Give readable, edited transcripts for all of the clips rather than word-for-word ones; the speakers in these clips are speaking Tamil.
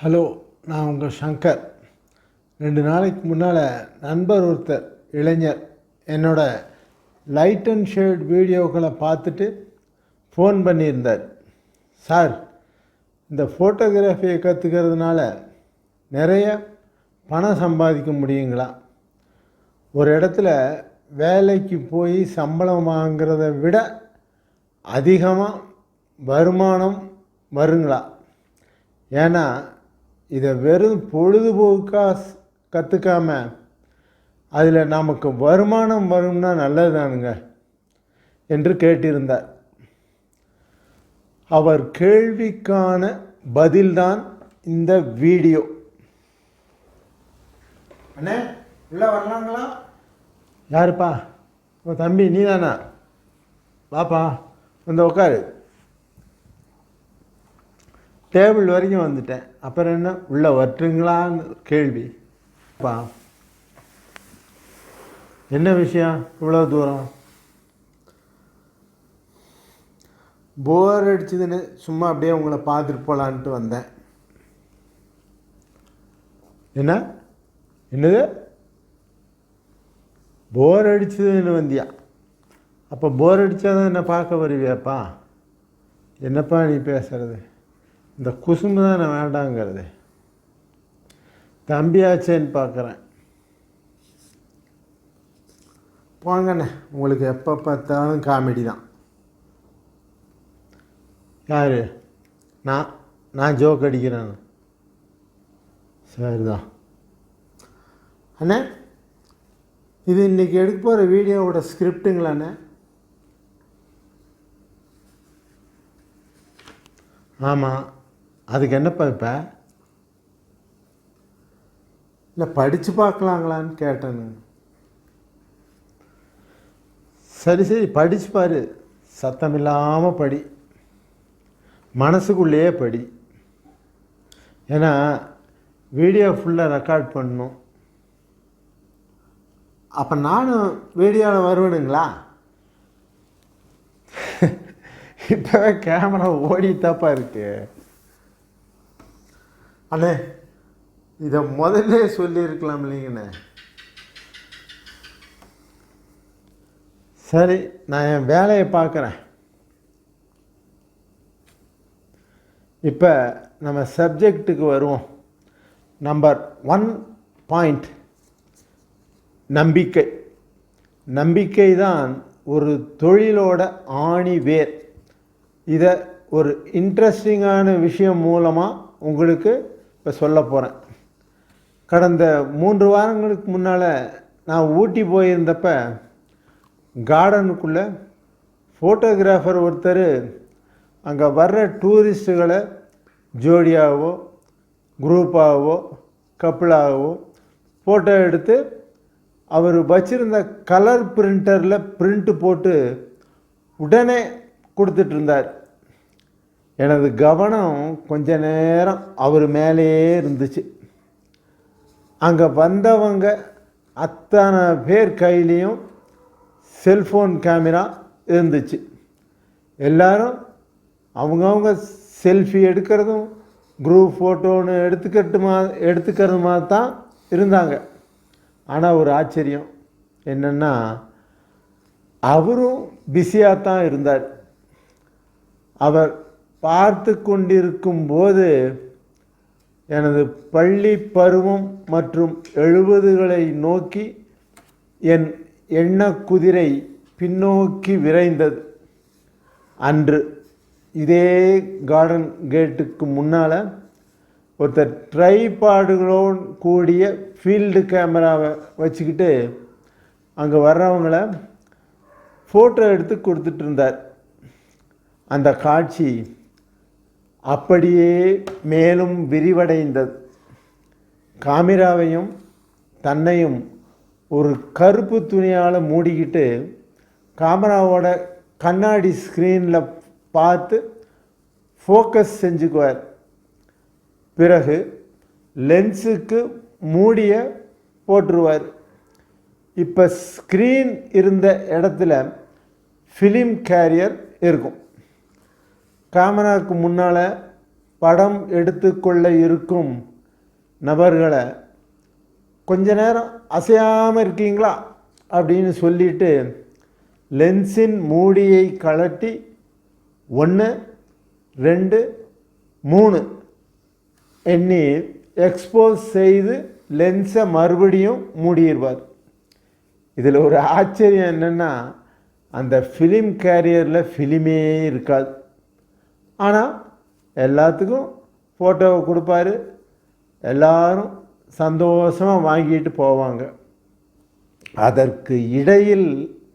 ஹலோ, நான் உங்கள் சங்கர். 2 நாளைக்கு முன்னால் நண்பர் ஒருத்தர் இளைஞர் என்னோட லைட் அண்ட் ஷேட் வீடியோக்களை பார்த்துட்டு ஃபோன் பண்ணியிருந்தார். சார், இந்த ஃபோட்டோகிராஃபியை கற்றுக்கிறதுனால நிறைய பணம் சம்பாதிக்க முடியுங்களா? ஒரு இடத்துல வேலைக்கு போய் சம்பளம் வாங்கிறத விட அதிகமாக வருமானம் வருங்களா? ஏன்னா இதை வெறும் பொழுதுபோக்காக கற்றுக்காம அதில் நமக்கு வருமானம் வரும்னா நல்லதுதானுங்க என்று கேட்டிருந்தார். அவர் கேள்விக்கான பதில்தான் இந்த வீடியோ. அண்ணே, உள்ளே வரலாங்களா? யாருப்பா? ஓ தம்பி, நீ தானா? வாப்பா, வந்து உட்காரு. டேபிள் வரைக்கும் வந்துட்டேன். அப்புறம் என்ன, உள்ளே வரட்டுங்களான்னு கேள்வி. பா, என்ன விஷயம் இவ்வளோ தூரம்? போர் அடிச்சதுன்னு சும்மா அப்படியே உங்களை பார்த்துட்டு போகலான்ட்டு வந்தேன். என்னது போர் அடிச்சதுன்னு வந்தியா? அப்போ போர் அடித்தாதான் என்ன பார்க்க வருவியாப்பா? என்னப்பா நீ பேசுகிறது? இந்த குசும்பு தான் நான் வேண்டாங்கிறது. தம்பியாச்சேன்னு பார்க்குறேன். போங்கண்ணே, உங்களுக்கு எப்போ பார்த்தாலும் காமெடி தான். யார்? நான் ஜோக் அடிக்கிறேன். சரிதான் அண்ணே. இது இன்றைக்கி எடுக்க போகிற வீடியோவோட ஸ்கிரிப்டுங்களாண்ணே? ஆமாம். அதுக்கு என்னப்பா இப்போ? இல்லை, படித்து பார்க்கலாங்களான்னு கேட்டேன்னு. சரி படித்து பாரு. சத்தமில்லாமல் படி, மனசுக்குள்ளேயே படி. ஏன்னா வீடியோ ஃபுல்லாக ரெக்கார்ட் பண்ணணும். அப்போ நானும் வீடியோவில் வருவேனுங்களா? இப்போவே கேமரா ஓடித்தாப்பா இருக்கு. அண்ணே, இதை முதல்ல சொல்லியிருக்கலாம் இல்லைங்கண்ணே. சரி, நான் என் வேலையை பார்க்குறேன். இப்போ நம்ம சப்ஜெக்டுக்கு வருவோம். நம்பர் 1 பாயிண்ட், நம்பிக்கை. நம்பிக்கை தான் ஒரு தொழிலோட ஆணி வேர். இதை ஒரு இன்ட்ரெஸ்டிங்கான விஷயம் மூலமாக உங்களுக்கு இப்போ சொல்ல போகிறேன். கடந்த 3 வாரங்களுக்கு முன்னால் நான் ஊட்டி போயிருந்தப்ப கார்டனுக்குள்ளே ஃபோட்டோகிராஃபர் ஒருத்தர் அங்கே வர்ற டூரிஸ்ட்டுகளை ஜோடியாகவோ குரூப்பாகவோ கப்பிளாகவோ ஃபோட்டோ எடுத்து அவர் வச்சுருந்த கலர் பிரிண்டரில் பிரிண்ட்டு போட்டு உடனே கொடுத்துட்ருந்தார். எனது கவனம் கொஞ்ச நேரம் அவர் மேலேயே இருந்துச்சு. அங்கே வந்தவங்க அத்தனை பேர் கையிலையும் செல்ஃபோன் கேமரா இருந்துச்சு. எல்லாரும் அவங்கவுங்க செல்ஃபி எடுக்கிறதும் குரூப் ஃபோட்டோன்னு எடுத்துக்கிறதுமா தான் இருந்தாங்க. ஆனால் ஒரு ஆச்சரியம் என்னென்னா, அவரும் பிஸியாக தான் இருந்தார். அவர் பார்த்து கொண்டிருக்கும் போது எனது பள்ளி பருவம் மற்றும் 70களை நோக்கி என் எண்ண குதிரை பின்னோக்கி விரைந்தது. அன்று இதே கார்டன் கேட்டுக்கு முன்னால் ஒருத்தர் ட்ரைபாடுகளோடு கூடிய ஃபீல்டு கேமராவை வச்சுக்கிட்டு அங்கே வர்றவங்கள ஃபோட்டோ எடுத்து கொடுத்துட்டு இருந்தார். அந்த காட்சி அப்படியே மேலும் விரிவடைந்தது. காமிராவையும் தன்னையும் ஒரு கருப்பு துணியால் மூடிக்கிட்டு கேமராவோட கண்ணாடி ஸ்க்ரீனில் பார்த்து ஃபோக்கஸ் செஞ்சுக்குவார். பிறகு லென்ஸுக்கு மூடிய போட்டுருவார். இப்போ ஸ்க்ரீன் இருந்த இடத்துல ஃபிலிம் கேரியர் இருக்கும். கேமராவுக்கு முன்னால் படம் எடுத்துக்கொள்ள இருக்கும் நபர்களை கொஞ்ச நேரம் அசையாமல் இருக்கீங்களா அப்படின்னு சொல்லிட்டு லென்ஸின் மூடியை கழட்டி 1 2 3 எண்ணி எக்ஸ்போஸ் செய்து லென்ஸை மறுபடியும் மூடிடுவார். இதில் ஒரு ஆச்சரியம் என்னென்னா, அந்த ஃபிலிம் கேரியரில் ஃபிலிமே இருக்காது. ஆனால் எல்லாத்துக்கும் ஃபோட்டோவை கொடுப்பாரு, எல்லாரும் சந்தோஷமாக வாங்கிட்டு போவாங்க. அதற்கு இடையில்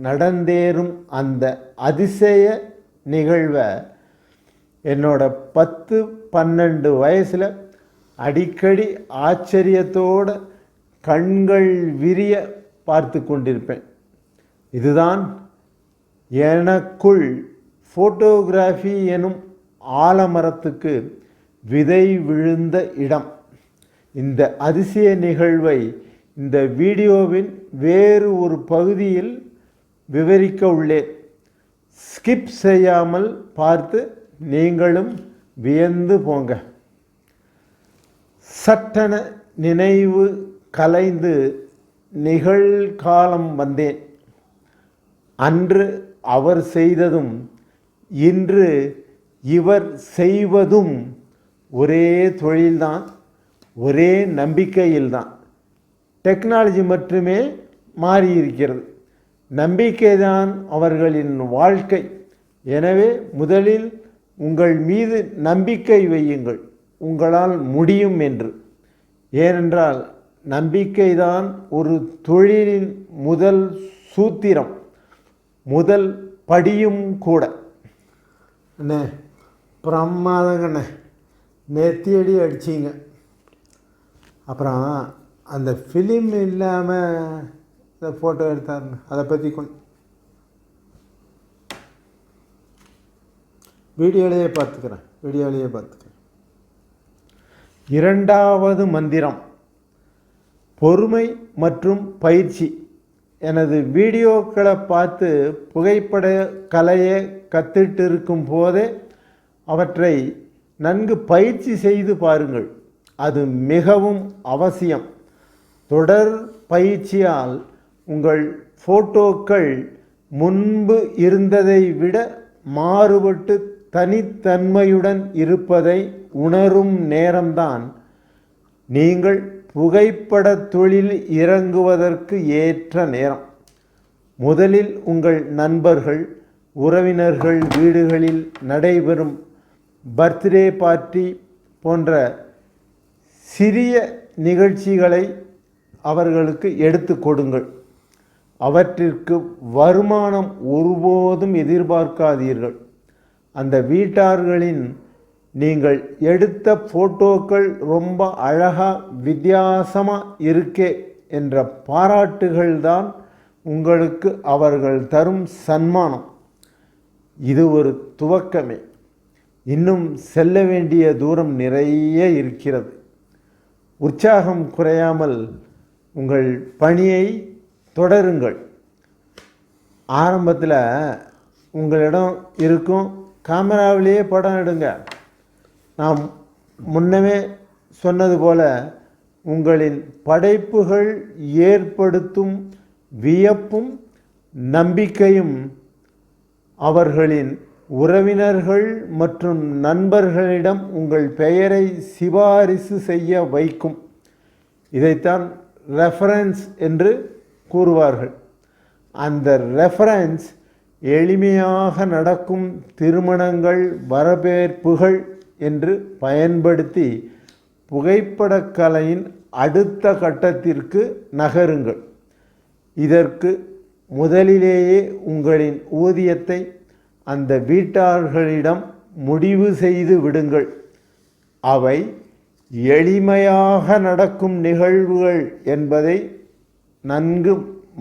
நடந்தேறும் அந்த அதிசய நிகழ்வை என்னோட 10-12 வயசில் அடிக்கடி ஆச்சரியத்தோடு கண்கள் விரிய பார்த்து கொண்டிருப்பேன். இதுதான் எனக்குள் ஃபோட்டோகிராஃபி எனும் ஆலமரத்துக்கு விதை விழுந்த இடம். இந்த அதிசய நிகழ்வை இந்த வீடியோவின் வேறு ஒரு பகுதியில் விவரிக்க உள்ளேன். ஸ்கிப் செய்யாமல் பார்த்து நீங்களும் வியந்து போங்க. சட்டென நினைவு கலைந்து நிகழ்காலம் வந்தேன். அன்று அவர் செய்ததும் இன்று இவர் செய்வதும் ஒரே தொழில்தான், ஒரே நம்பிக்கையில்தான். டெக்னாலஜி மட்டுமே மாறியிருக்கிறது, நம்பிக்கைதான் அவர்களின் வாழ்க்கை. எனவே முதலில் உங்கள் மீது நம்பிக்கை வையுங்கள், உங்களால் முடியும் என்று. ஏனென்றால் நம்பிக்கைதான் ஒரு தொழிலின் முதல் சூத்திரம், முதல் படியும் கூட. அண்ணே பிரமாதங்கண்ணே, நெத்தியடி அடிச்சிங்க. அப்புறம் அந்த ஃபிலிம் இல்லாமல் இந்த ஃபோட்டோ எடுத்தாருன்னு அதை பற்றி வீடியோலேயே பார்த்துக்கிறேன். இரண்டாவது மந்திரம் பொறுமை மற்றும் பயிற்சி. எனது வீடியோக்களை பார்த்து புகைப்பட கலையை கற்றுட்டு இருக்கும் போதே அவற்றை நன்கு பயிற்சி செய்து பாருங்கள். அது மிகவும் அவசியம். தொடர் பயிற்சியால் உங்கள் ஃபோட்டோக்கள் முன்பு இருந்ததை விட மாறுபட்டு தனித்தன்மையுடன் இருப்பதை உணரும் நேரம்தான் நீங்கள் புகைப்பட தொழில் இறங்குவதற்கு ஏற்ற நேரம். முதலில் உங்கள் நண்பர்கள், உறவினர்கள் வீடுகளில் நடைபெறும் பர்த்டே பார்ட்டி போன்ற சிறிய நிகழ்ச்சிகளை அவர்களுக்கு எடுத்து கொடுங்கள். அவற்றிற்கு வருமானம் ஒருபோதும் எதிர்பார்க்காதீர்கள். அந்த வீட்டார்களின் நீங்கள் எடுத்த ஃபோட்டோக்கள் ரொம்ப அழகாக வித்தியாசமாக இருக்கே என்ற பாராட்டுகள்தான் உங்களுக்கு அவர்கள் தரும் சன்மானம். இது ஒரு துவக்கமே. இன்னும் செல்ல வேண்டிய தூரம் நிறைய இருக்கிறது. உற்சாகம் குறையாமல் உங்கள் பணியை தொடருங்கள். ஆரம்பத்தில் உங்களிடம் இருக்கும் கேமராவிலேயே படம் எடுங்க. நான் முன்னமே சொன்னது போல் உங்களின் படைப்புகள் ஏற்படுத்தும் வியப்பும் நம்பிக்கையும் அவர்களின் உறவினர்கள் மற்றும் நண்பர்களிடம் உங்கள் பெயரை சிபாரிசு செய்ய வைக்கும். இதைத்தான் ரெஃபரன்ஸ் என்று கூறுவார்கள். அந்த ரெஃபரன்ஸ் எளிமையாக நடக்கும் திருமணங்கள், வரவேற்புகள் என்று பயன்படுத்தி புகைப்படக்கலையின் அடுத்த கட்டத்திற்கு நகருங்கள். இதற்கு முதலிலேயே உங்களின் ஊதியத்தை அந்த வீட்டார்களிடம் முடிவு செய்து விடுங்கள். அவை எளிமையாக நடக்கும் நிகழ்வுகள் என்பதை நன்கு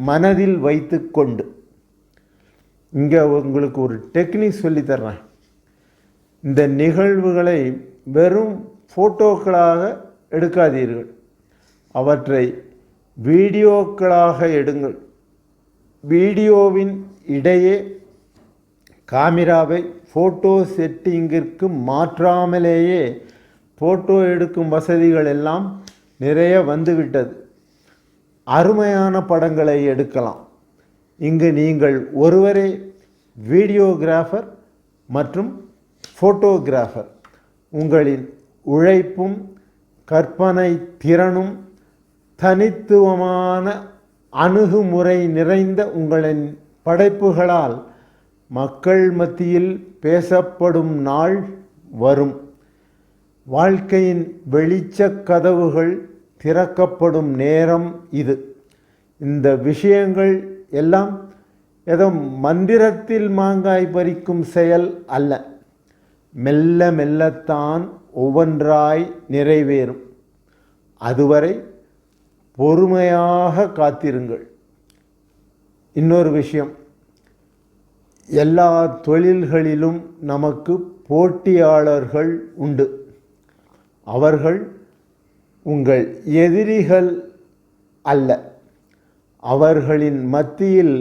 மனதில் வைத்து கொண்டு இங்கே உங்களுக்கு ஒரு டெக்னிக் சொல்லித்தர்றேன். இந்த நிகழ்வுகளை வெறும் ஃபோட்டோக்களாக எடுக்காதீர்கள், அவற்றை வீடியோக்களாக எடுங்கள். வீடியோவின் இடையே காமிராவை ஃபோட்டோ செட்டிங்கிற்கு மாற்றாமலேயே ஃபோட்டோ எடுக்கும் வசதிகள் எல்லாம் நிறைய வந்துவிட்டது. அருமையான படங்களை எடுக்கலாம். இங்கு நீங்கள் ஒருவரே வீடியோகிராஃபர் மற்றும் ஃபோட்டோகிராஃபர். உங்களின் உழைப்பும் கற்பனை திறனும் தனித்துவமான அணுகுமுறை நிறைந்த உங்களின் படைப்புகளால் மக்கள் மத்தியில் பேசப்படும் நாள் வரும். வாழ்க்கையின் வெளிச்சக் கதவுகள் திறக்கப்படும் நேரம் இது. இந்த விஷயங்கள் எல்லாம் ஏதோ மந்திரத்தில் மாங்காய் பறிக்கும் செயல் அல்ல. மெல்ல மெல்லத்தான் ஒவ்வொன்றாய் நிறைவேறும். அதுவரை பொறுமையாக காத்திருங்கள். இன்னொரு விஷயம், எல்லா தொழில்களிலும் நமக்கு போட்டியாளர்கள் உண்டு. அவர்கள் உங்கள் எதிரிகள் அல்ல. அவர்களின் மத்தியில்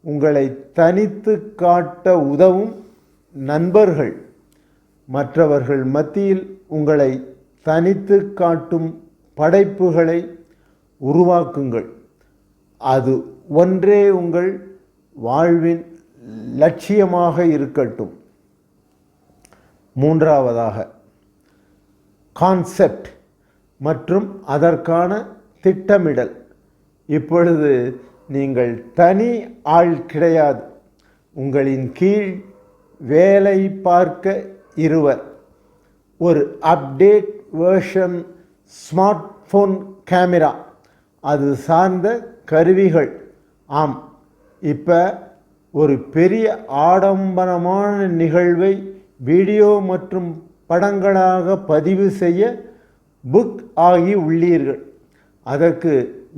உங்களை தனித்து காட்ட உதவும் நண்பர்கள். மற்றவர்கள் மத்தியில் உங்களை தனித்து காட்டும் படைப்புகளை உருவாக்குங்கள். அது ஒன்றே உங்கள் வாழ்வின் லட்சியமாக இருக்கட்டும். மூன்றாவதாக, கான்செப்ட் மற்றும் அதற்கான திட்டமிடல். இப்பொழுது நீங்கள் தனி ஆள் கிடையாது. உங்களின் கீழ் வேலை பார்க்க இருவர். ஒரு update version smart phone camera, அது சார்ந்த கருவிகள். ஆம், இப்போ ஒரு பெரிய ஆடம்பரமான நிகழ்வை வீடியோ மற்றும் படங்களாக பதிவு செய்ய புக் ஆகி உள்ளீர்கள். அதற்கு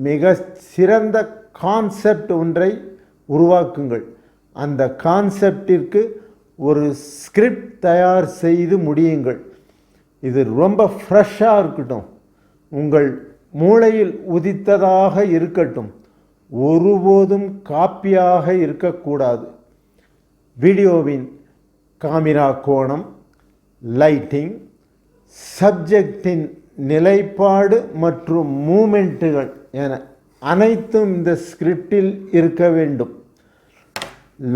மிக சிறந்த கான்செப்ட் ஒன்றை உருவாக்குங்கள். அந்த கான்செப்டிற்கு ஒரு ஸ்கிரிப்ட் தயார் செய்து முடியுங்கள். இது ரொம்ப ஃப்ரெஷ்ஷாக இருக்கட்டும். உங்கள் மூளையில் உதித்ததாக இருக்கட்டும். ஒருபோதும் காப்பியாக இருக்கக்கூடாது. வீடியோவின் காமிரா கோணம், லைட்டிங், சப்ஜெக்டின் நிலைப்பாடு மற்றும் மூமெண்ட்டுகள் என அனைத்தும் இந்த ஸ்கிரிப்டில் இருக்க வேண்டும்.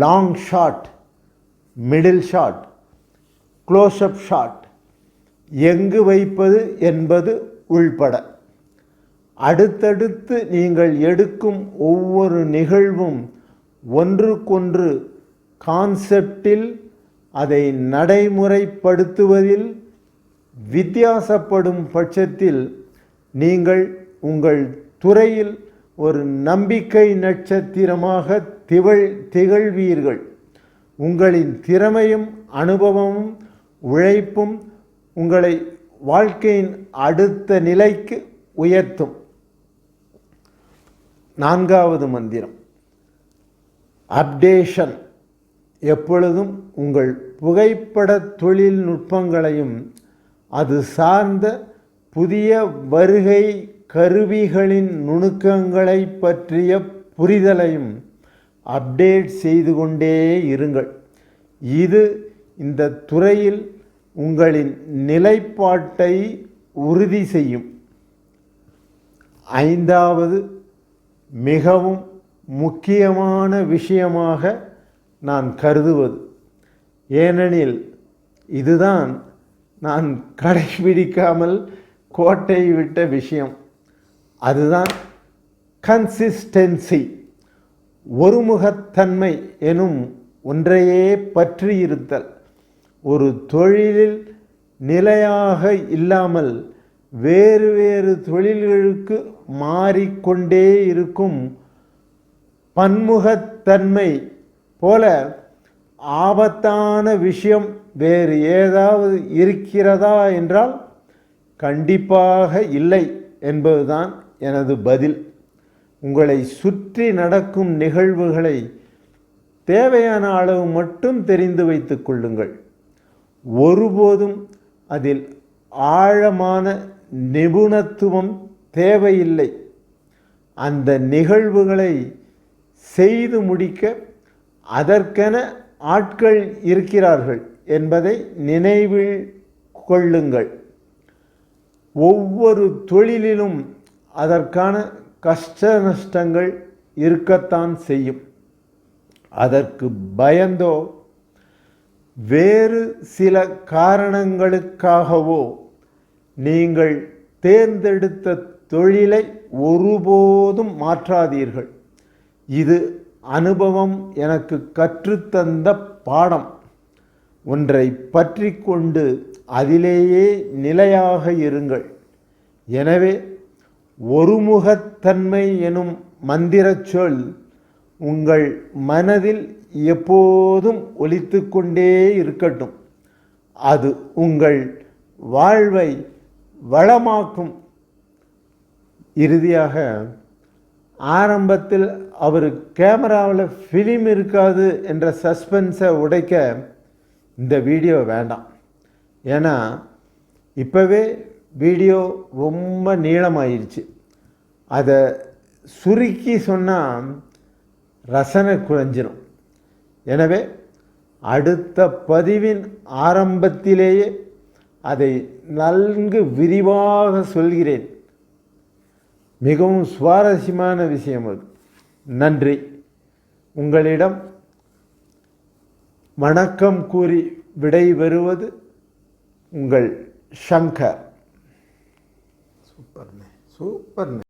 Long shot, middle shot, close up shot, எங்கு வைப்பது என்பது உள்பட அடுத்தடுத்து நீங்கள் எடுக்கும் ஒவ்வொரு நிகழ்வும் ஒன்றுக்கொன்று கான்செப்டில் அதை நடைமுறைப்படுத்துவதில் வித்தியாசப்படும் பட்சத்தில் நீங்கள் உங்கள் துறையில் ஒரு நம்பிக்கை நட்சத்திரமாக திகழ்வீர்கள். உங்களின் திறமையும் அனுபவமும் உழைப்பும் உங்களை வாழ்க்கையின் அடுத்த நிலைக்கு உயர்த்தும். நான்காவது மந்திரம், அப்டேஷன். எப்பொழுதும் உங்கள் புகைப்பட தொழில்நுட்பங்களையும் அது சார்ந்த புதிய வருகை கருவிகளின் நுணுக்கங்களை பற்றிய புரிதலையும் அப்டேட் செய்து கொண்டே இருங்கள். இது இந்த துறையில் உங்களின் நிலைப்பாட்டை உறுதி செய்யும். ஐந்தாவது மிகவும் முக்கியமான விஷயமாக நான் கருதுவது, ஏனெனில் இதுதான் நான் கடைபிடிக்காமல் கோட்டை விட்ட விஷயம், அதுதான் கன்சிஸ்டன்சி. ஒருமுகத்தன்மை எனும் ஒன்றையே பற்றி இருத்தல். ஒரு தொழிலில் நிலையாக இல்லாமல் வேறு வேறு தொழில்களுக்கு மாறிக்கொண்டே இருக்கும் பன்முகத்தன்மை போல ஆபத்தான விஷயம் வேறு ஏதாவது இருக்கிறதா என்றால் கண்டிப்பாக இல்லை என்பதுதான் எனது பதில். உங்களை சுற்றி நடக்கும் நிகழ்வுகளை தேவையான அளவு மட்டும் தெரிந்து வைத்துக் கொள்ளுங்கள். ஒருபோதும் அதில் ஆழமான நிபுணத்துவம் தேவையில்லை. அந்த நிகழ்வுகளை செய்து முடிக்க அதற்கென ஆட்கள் இருக்கிறார்கள் என்பதை நினைவில் கொள்ளுங்கள். ஒவ்வொரு தொழிலிலும் அதற்கான கஷ்ட நஷ்டங்கள் இருக்கத்தான் செய்யும். அதற்கு பயந்தோ வேறு சில காரணங்களுக்காகவோ நீங்கள் தேர்ந்தெடுத்த தொழிலை ஒருபோதும் மாற்றாதீர்கள். இது அனுபவம் எனக்கு கற்றுத்தந்த பாடம். ஒன்றை பற்றி கொண்டு அதிலேயே நிலையாக இருங்கள். எனவே ஒருமுகத்தன்மை எனும் மந்திரச் சொல் உங்கள் மனதில் எப்போதும் ஒலித்து கொண்டே இருக்கட்டும். அது உங்கள் வாழ்வை வளமாக்கும். இறுதியாக, ஆரம்பத்தில் அவர் கேமராவில் ஃபிலிம் இருக்காது என்ற சஸ்பென்ஸை உடைக்க இந்த வீடியோ வேண்டாம். ஏன்னா இப்போவே வீடியோ ரொம்ப நீளமாயிருச்சு. அதை சுருக்கி சொன்னால் ரசனை குறைஞ்சிடும். எனவே அடுத்த பதிவின் ஆரம்பத்திலேயே அதை நன்கு விரிவாக சொல்கிறேன். மிகவும் சுவாரஸ்யமான விஷயம் அது. நன்றி. உங்களிடம் வணக்கம் கூறி விடைபெறுவது உங்கள் சங்கர். சூப்பர்ண்ணே, சூப்பர்ண்ணே.